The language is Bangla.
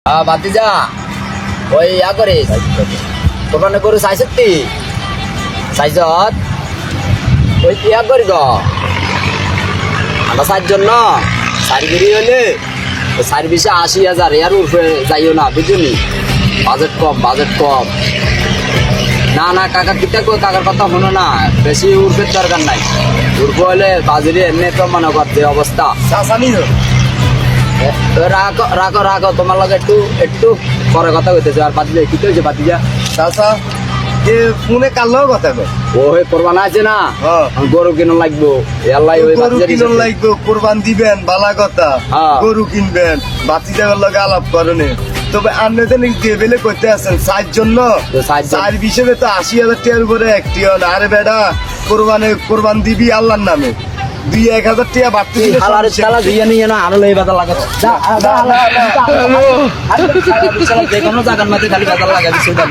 ভাতিজা ওই ইয়া করে কোরবানি গরু চাইছতি চাইছত ওই ইয়া করি গ আমরা চারজন না চারিগিরি হলে চারি বিশে ৮০,০০০ এর উপরে যাইও না বুঝলি বাজেট কম না না কাকা কিটা কই কাকার কথা শোনো না বেশি উর্ফের দরকার নাই উর্ফ হলে বাজারে এমনি তো মনে করতে অবস্থা রাখো রাখো রাখো তোমার লগে একটু পরে কথা হইতেছে আর বাতিজা কি হয়েছে বাতিজা চাচা এ ফোনে কালো কথা কয় ও হে কোরবান আছে না হ্যাঁ। গরু কিনুন লাগবো আল্লাহ ওই গরু বাতিজার কিনুন লাগবে কোরবান দিবেন বালা কথা হ্যাঁ। গরু কিনবেন বাতি যাওয়ার লগে আলাপ করেন তবে আপনি তো টেবিলে করতে আছেন চার জন্য তো চারজন। চার হিসেবে তো ৮০,০০০ টাকার উপরে একটিও না আরে বেটা কোরবান দিবি আল্লাহর নামে ২-১,০০০ টাকা বাড়তি দিলে হালারে সমস্যা চালা কি? দিয়ে নিয়ে না আরো লই বাদা লাগে যে কোনো জায়গার মধ্যে খালি বাদা লাগাবি সেটা